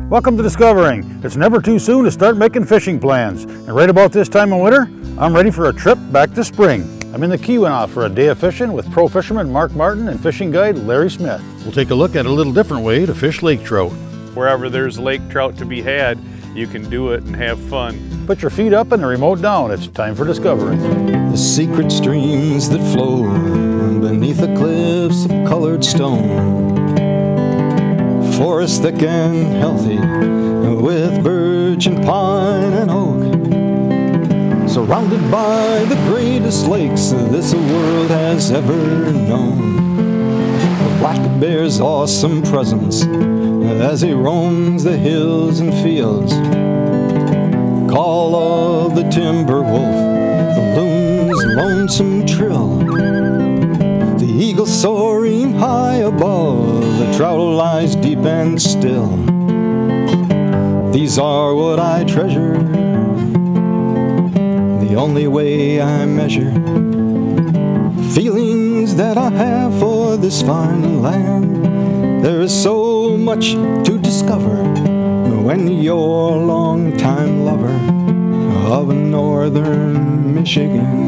Welcome to Discovering. It's never too soon to start making fishing plans. And right about this time of winter, I'm ready for a trip back to spring. I'm in the Keweenaw for a day of fishing with pro fisherman Mark Martin and fishing guide Larry Smith. We'll take a look at a little different way to fish lake trout. Wherever there's lake trout to be had, you can do it and have fun. Put your feet up and the remote down. It's time for Discovering. The secret streams that flow beneath the cliffs of colored stone. Forest thick and healthy with birch and pine and oak. Surrounded by the greatest lakes this world has ever known. The black bear's awesome presence as he roams the hills and fields. Call of the timber wolf, the loon's lonesome trill. The eagle soaring high above, the trout lies deep and still. These are what I treasure, the only way I measure feelings that I have for this fine land. There is so much to discover when you're a long-time lover of northern Michigan.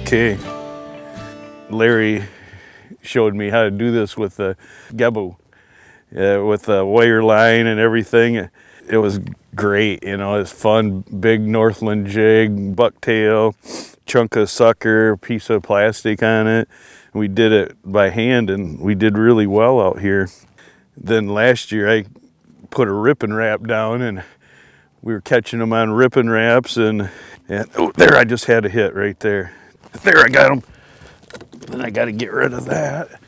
Okay, Larry showed me how to do this with the gebo, with the wire line and everything. It was great, you know, it's fun. Big Northland jig, bucktail, chunk of sucker, piece of plastic on it. We did it by hand and we did really well out here. Then last year I put a ripping wrap down and we were catching them on ripping wraps and oh, there I just had a hit right there. There, I got him. Then I got to get rid of that.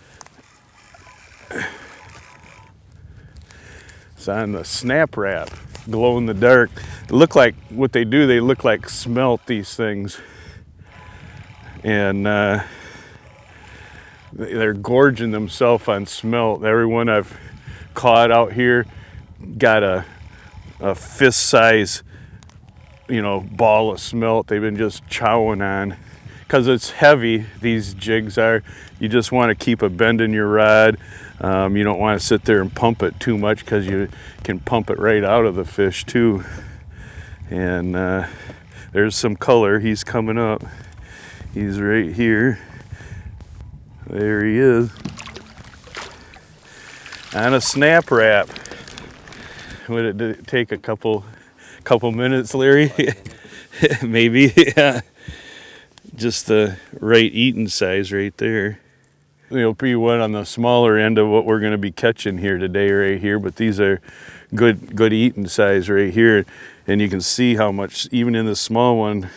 It's on the snap wrap, glow in the dark. It look like what they do. They look like smelt, these things, and they're gorging themselves on smelt. Everyone I've caught out here got a fist size, you know, ball of smelt. They've been just chowing on. Because it's heavy, these jigs are, you just want to keep a bend in your rod. You don't want to sit there and pump it too much because you can pump it right out of the fish too. And there's some color, he's coming up. He's right here. There he is. On a snap wrap. Would it take a couple minutes, Larry? Maybe, yeah. Just the right eating size right there. It'll be one on the smaller end of what we're going to be catching here today right here, but these are good eating size right here. And you can see how much, even in the small one,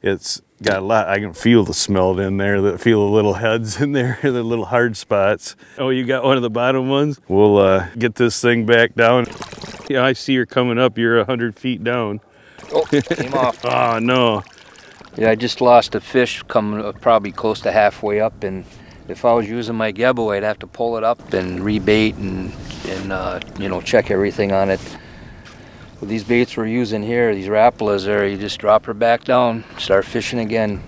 it's got a lot. I can feel the smelt in there, feel the little heads in there, the little hard spots. Oh, you got one of the bottom ones? We'll get this thing back down. Yeah, I see her coming up. You're 100 feet down. Oh, came off. Oh, no. Yeah, I just lost a fish coming probably close to halfway up, and if I was using my gebo, I'd have to pull it up and rebait and you know, check everything on it. With these baits we're using here, these Rapalas there, you just drop her back down, start fishing again.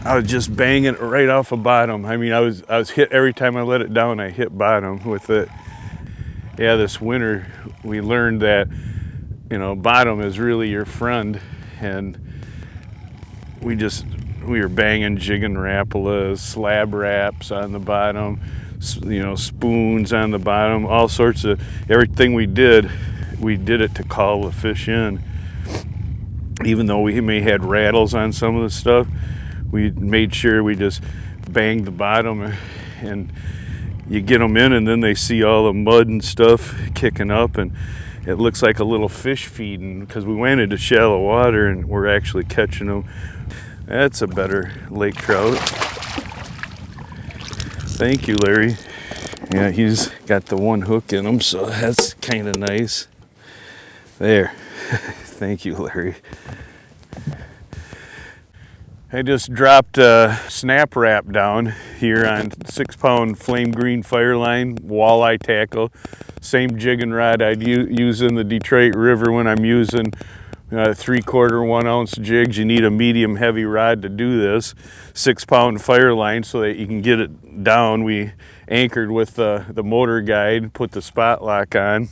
I was just banging it right off the bottom. I mean, I was hit every time I let it down. I hit bottom with it, Yeah, this winter we learned that, you know, bottom is really your friend, and we were banging jigging rapalas, slab wraps on the bottom, you know, spoons on the bottom, all sorts of everything we did it to call the fish in. Even though we may had rattles on some of the stuff, we made sure we just banged the bottom, and you get them in, and then they see all the mud and stuff kicking up, and it looks like a little fish feeding, because we went into shallow water and we're actually catching them. That's a better lake trout. Thank you, Larry. Yeah, he's got the one hook in him, so that's kind of nice. There. Thank you, Larry. I just dropped a snap wrap down here on 6-pound flame green Fireline walleye tackle. Same jigging rod I'd use in the Detroit River when I'm using 3/4 1 ounce jigs. You need a medium heavy rod to do this. 6-pound Fireline so that you can get it down. We anchored with the motor guide, put the spot lock on,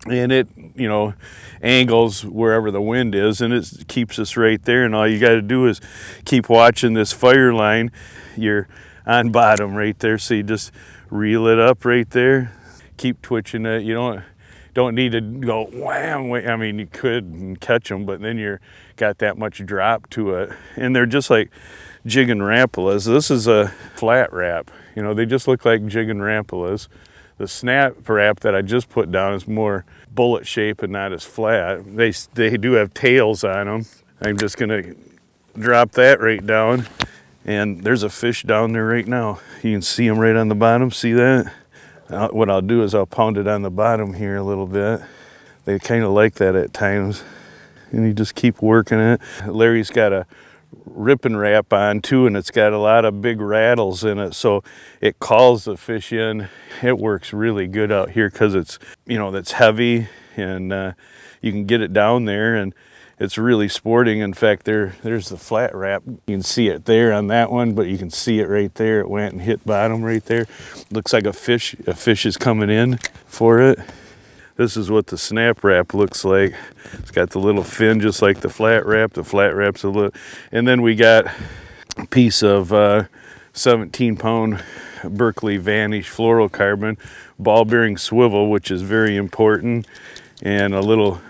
and it, you know, angles wherever the wind is, and it keeps us right there. And all you got to do is keep watching this Fireline. You're on bottom right there, so you just reel it up right there, keep twitching it. You don't need to go wham. I mean, you could catch them, but then you're got that much drop to it, and they're just like jigging rapalas. This is a flat wrap. You know, they just look like jigging rapalas. The snap wrap that I just put down is more bullet shape and not as flat. They do have tails on them. I'm just gonna drop that right down, and there's a fish down there right now. You can see him right on the bottom. See that? What I'll do is I'll pound it on the bottom here a little bit. They kind of like that at times, and you just keep working it. Larry's got a ripping wrap on too, and it's got a lot of big rattles in it, so it calls the fish in. It works really good out here because it's, you know, that's heavy, and you can get it down there, and it's really sporting. In fact, there's the flat wrap. You can see it there on that one, but you can see it right there. It went and hit bottom right there. Looks like a fish is coming in for it. This is what the snap wrap looks like. It's got the little fin just like the flat wrap. The flat wrap's a little, and then we got a piece of 17-pound Berkeley Vanish fluorocarbon ball bearing swivel, which is very important, and a little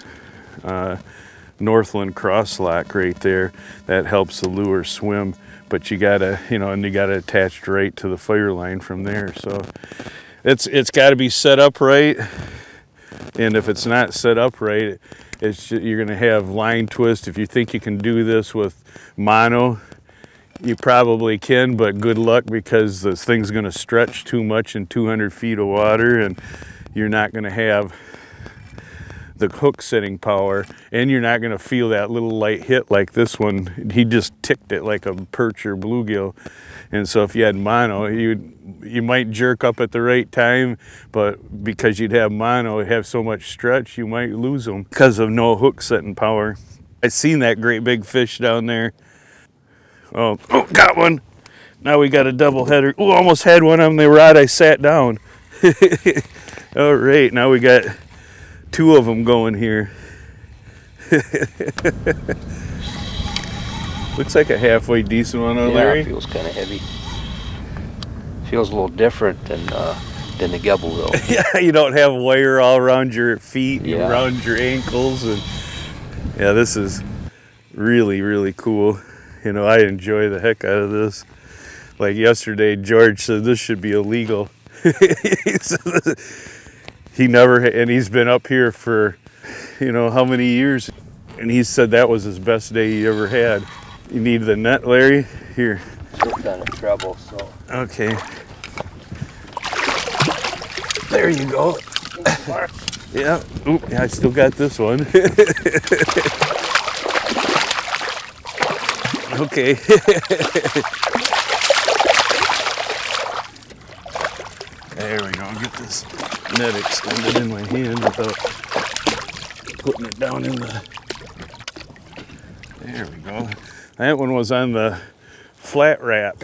Northland cross lock right there that helps the lure swim. But you gotta, you know, and you gotta attach right to the Fireline from there. So it's got to be set up right. And if it's not set up right, you're going to have line twist. If you think you can do this with mono, you probably can, but good luck, because this thing's going to stretch too much in 200 feet of water, and you're not going to have the hook setting power, and you're not going to feel that little light hit like this one. He just ticked it like a perch or bluegill. And so if you had mono, you might jerk up at the right time, but because you'd have mono, it'd have so much stretch, you might lose them because of no hook setting power. I seen that great big fish down there. Oh, got one. Now we got a double header. Oh, almost had one on the rod. I sat down. All right, now we got 2 of them going here. Looks like a halfway decent one, Larry? Yeah, it feels kind of heavy. Feels a little different than the Gebel, though. Yeah, you don't have wire all around your feet, yeah, around your ankles, and yeah, this is really, really cool. You know, I enjoy the heck out of this. Like yesterday, George said this should be illegal. He never, and he's been up here for, you know, how many years, and he said that was his best day he ever had. You need the net, Larry? Here. Still kind of trouble, so. Okay. There you go. Yeah. Oop, I still got this one. Okay. There we go. Get this net extended in my hand without putting it down in the... There we go. That one was on the flat wrap.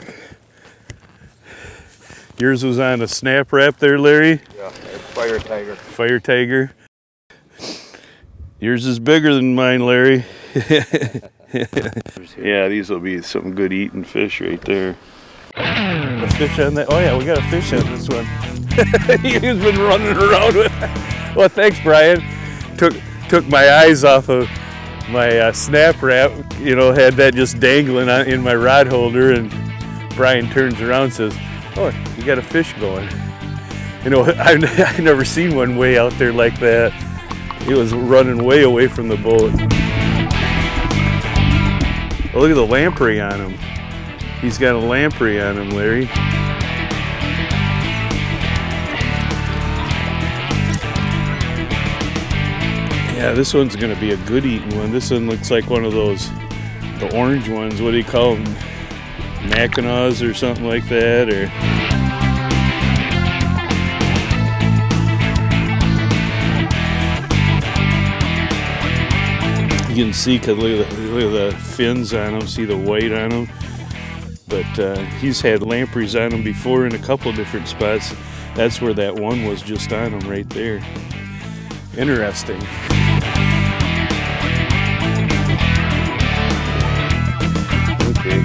Yours was on a snap wrap there, Larry? Yeah. Fire tiger. Fire tiger. Yours is bigger than mine, Larry. Yeah, these will be some good eating fish right there. A fish on that. Oh yeah, we got a fish on this one. He's been running around with. Well, thanks, Brian. Took my eyes off of my snap wrap. You know, had that just dangling in my rod holder, and Brian turns around and says, "Oh, you got a fish going." You know, I've never seen one way out there like that. He was running way away from the boat. Oh, look at the lamprey on him. He's got a lamprey on him, Larry. Yeah, this one's gonna be a good eating one. This one looks like one of those, the orange ones. What do you call them? Keweenaws or something like that, or. You can see, cause look at the fins on him, see the white on him. But he's had lampreys on him before in a couple different spots. That's where that one was just on him right there. Interesting. Okay.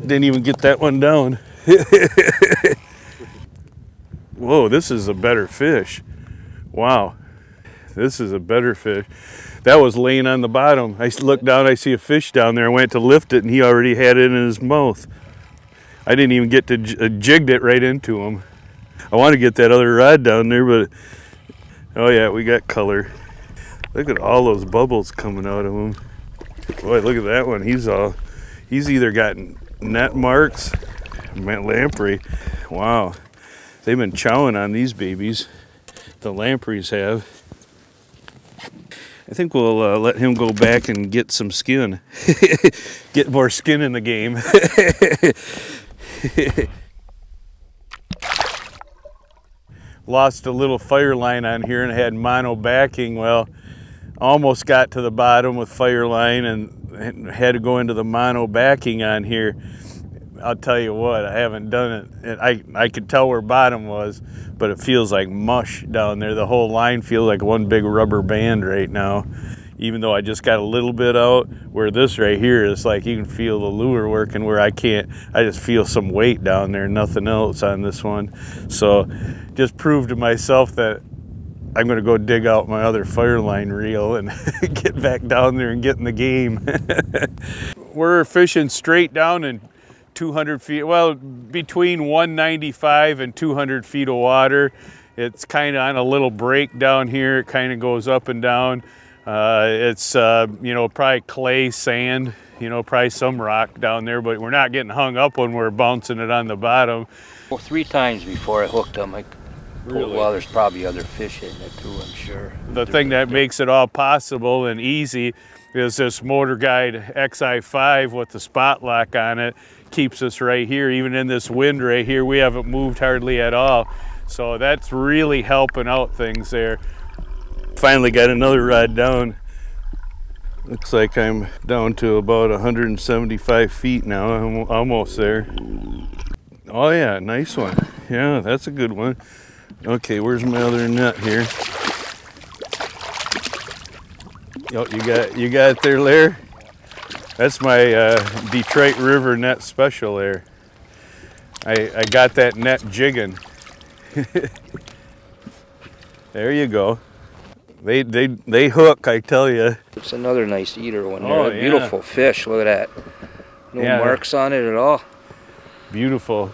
Didn't even get that one down. Whoa, this is a better fish. Wow, this is a better fish. That was laying on the bottom. I looked down, I see a fish down there. I went to lift it and he already had it in his mouth. I didn't even get to jigged it right into him. I want to get that other rod down there, but oh yeah, we got color. Look at all those bubbles coming out of him. Boy, look at that one. He's either got net marks, lamprey. Wow, they've been chowing on these babies. The lampreys have. I think we'll let him go back and get some skin. Get more skin in the game. Lost a little fire line on here and had mono backing. Well, almost got to the bottom with fire line and had to go into the mono backing on here. I'll tell you what, I haven't done it. I could tell where bottom was, but it feels like mush down there. The whole line feels like one big rubber band right now. Even though I just got a little bit out, where this right here is like you can feel the lure working where I can't. I just feel some weight down there, nothing else on this one. So just proved to myself that I'm gonna go dig out my other fire line reel and get back down there and get in the game. We're fishing straight down in 200 feet, well, between 195 and 200 feet of water. It's kind of on a little break down here. It kind of goes up and down. It's, you know, probably clay, sand, you know, probably some rock down there, but we're not getting hung up when we're bouncing it on the bottom. Well, 3 times before I hooked them. Really? Well, there's probably other fish in it too, I'm sure. The thing that makes it all possible and easy is this Motor Guide XI5 with the spot lock on it. Keeps us right here. Even in this wind right here, we haven't moved hardly at all. So that's really helping out things there. Finally got another rod down. Looks like I'm down to about 175 feet now. I'm almost there. Oh yeah, nice one. Yeah, that's a good one. Okay, where's my other net here? Oh, you got it there, Larry? That's my Detroit River net special there. I got that net jigging. There you go. They hook, I tell you. It's another nice eater one there. Oh, yeah. Beautiful fish, look at that. No marks on it at all. Beautiful.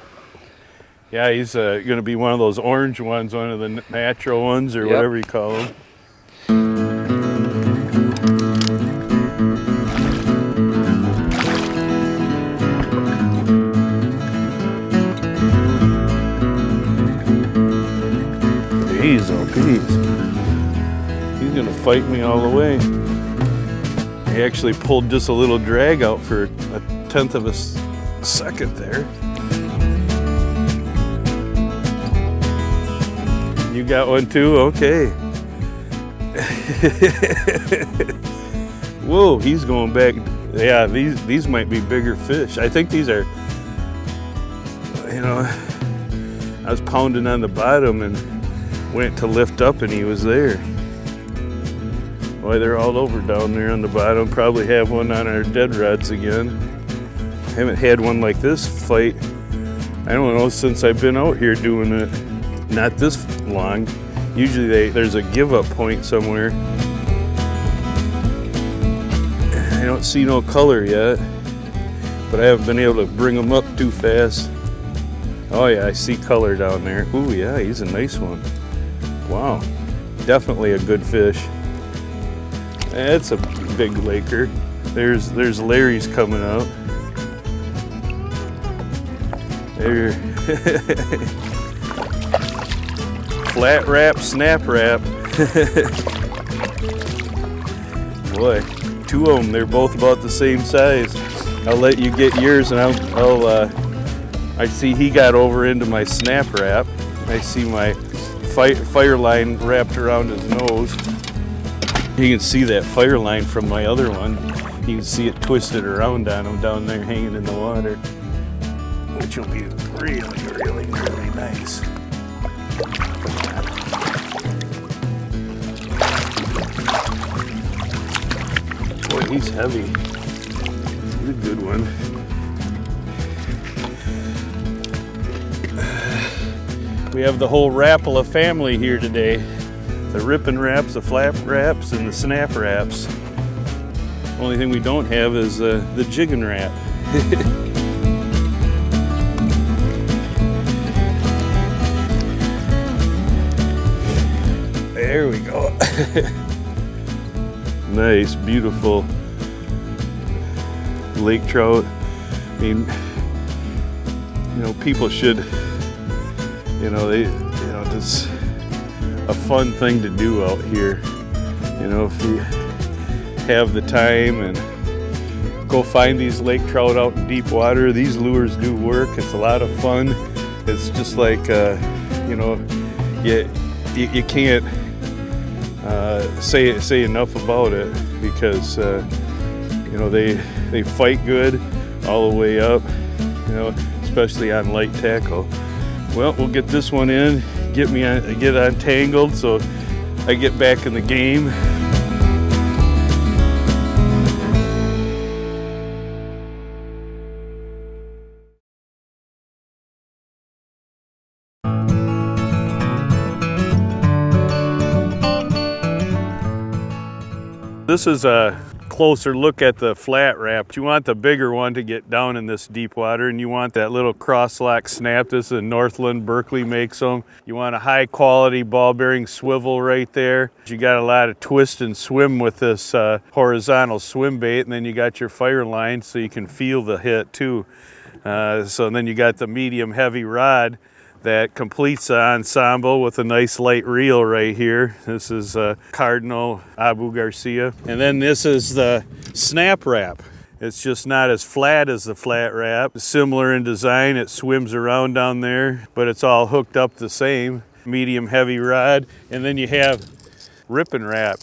Yeah, he's gonna be one of those orange ones, one of the natural ones, or whatever you call them. He's gonna fight me all the way. He actually pulled just a little drag out for a 1/10 of a second there. You got one too? Okay. Whoa, he's going back. Yeah, these might be bigger fish. I think these are, you know, I was pounding on the bottom and went to lift up and he was there. Boy, they're all over down there on the bottom. Probably have one on our dead rods again. I haven't had one like this fight, I don't know, since I've been out here doing it. Not this long. Usually there's a give up point somewhere. I don't see no color yet, but I haven't been able to bring them up too fast. Oh yeah, I see color down there. Ooh yeah, he's a nice one. Wow, definitely a good fish. That's a big laker. There's Larry's coming out. There. Flat wrap, snap wrap. Boy, two of them, they're both about the same size. I'll let you get yours and I see he got over into my snap wrap. I see my fire line wrapped around his nose. You can see that fire line from my other one. You can see it twisted around on him down there hanging in the water, which will be really nice. Boy, he's heavy. He's a good one. We have the whole Rapala family here today. The ripping wraps, the flap wraps, and the snap wraps. Only thing we don't have is the jigging wrap. There we go. Nice, beautiful lake trout. I mean, you know, people should, you know, it's a fun thing to do out here. You know, if you have the time and go find these lake trout out in deep water, these lures do work. It's a lot of fun. It's just like, you know, you can't say enough about it because you know, they fight good all the way up, you know, especially on light tackle. Well, we'll get this one in, get untangled so I get back in the game. This is a closer look at the flat wrap. You want the bigger one to get down in this deep water, and you want that little cross-lock snap. This is Northland, Berkeley makes them. You want a high quality ball bearing swivel right there. You got a lot of twist and swim with this horizontal swim bait, and then you got your fire line so you can feel the hit too. So then you got the medium heavy rod that completes the ensemble with a nice light reel right here. This is Cardinal Abu Garcia. And then this is the snap wrap. It's just not as flat as the flat wrap. Similar in design, it swims around down there, but it's all hooked up the same. Medium heavy rod. And then you have ripping wrap.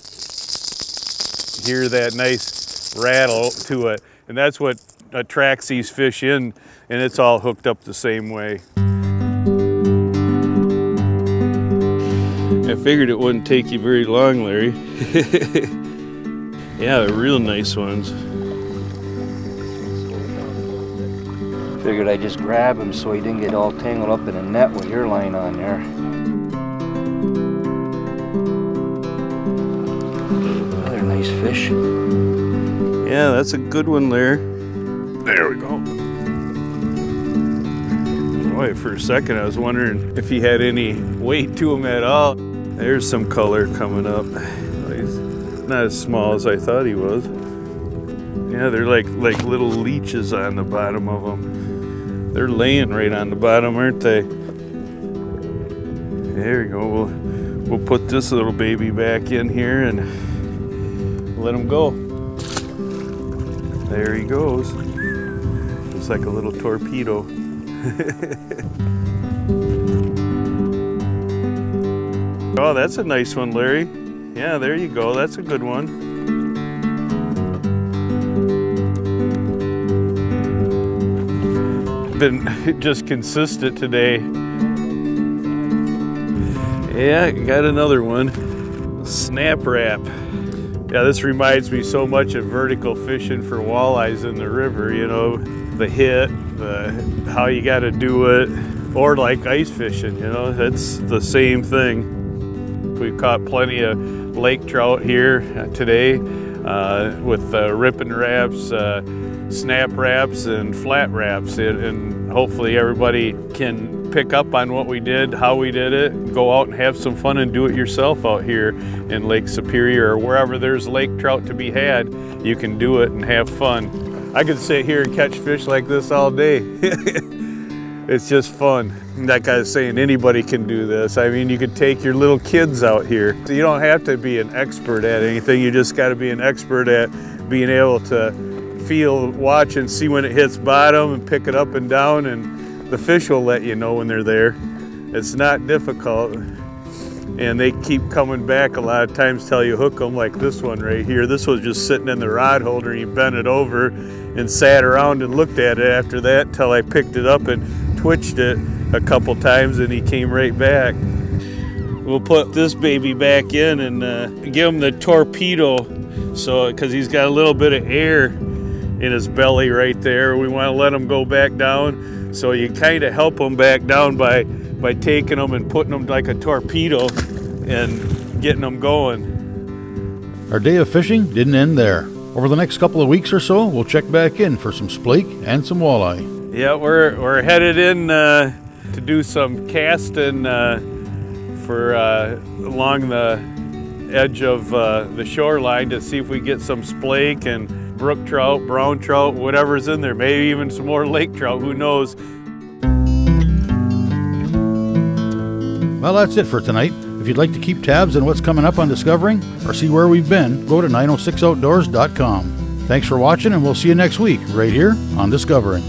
Hear that nice rattle to it. And that's what attracts these fish in, and it's all hooked up the same way. I figured it wouldn't take you very long, Larry. Yeah, they're real nice ones. Figured I'd just grab him so he didn't get all tangled up in a net with your line on there. Another nice fish. Yeah, that's a good one there. There we go. Boy, for a second I was wondering if he had any weight to him at all. There's some color coming up. He's not as small as I thought he was. Yeah, they're like little leeches on the bottom of them. They're laying right on the bottom, aren't they? There you go. We'll put this little baby back in here and let him go. There he goes. Just like a little torpedo. Oh, that's a nice one, Larry. Yeah, there you go. That's a good one. Been just consistent today. Yeah, got another one. Snap wrap. Yeah, this reminds me so much of vertical fishing for walleyes in the river, you know, the hit, how you got to do it, or like ice fishing, you know, it's the same thing. We've caught plenty of lake trout here today with ripping wraps, snap wraps, and flat wraps, and hopefully everybody can pick up on what we did, how we did it, go out and have some fun and do it yourself out here in Lake Superior or wherever there's lake trout to be had. You can do it and have fun. I could sit here and catch fish like this all day. It's just fun. That guy's saying anybody can do this. I mean, you could take your little kids out here. So you don't have to be an expert at anything. You just got to be an expert at being able to feel, watch, and see when it hits bottom and pick it up and down, and the fish will let you know when they're there. It's not difficult. And they keep coming back a lot of times till you hook them, like this one right here. This was just sitting in the rod holder, and you bent it over and sat around and looked at it after that till I picked it up and twitched it a couple times, and he came right back. We'll put this baby back in and give him the torpedo, so because he's got a little bit of air in his belly right there. We want to let him go back down, so you kind of help him back down by taking them and putting them like a torpedo and getting them going. Our day of fishing didn't end there. Over the next couple of weeks or so, we'll check back in for some splake and some walleye. Yeah, we're headed in to do some casting for along the edge of the shoreline to see if we get some splake and brook trout, brown trout, whatever's in there, maybe even some more lake trout, who knows. Well, that's it for tonight. If you'd like to keep tabs on what's coming up on Discovering or see where we've been, go to 906outdoors.com. Thanks for watching, and we'll see you next week right here on Discovering.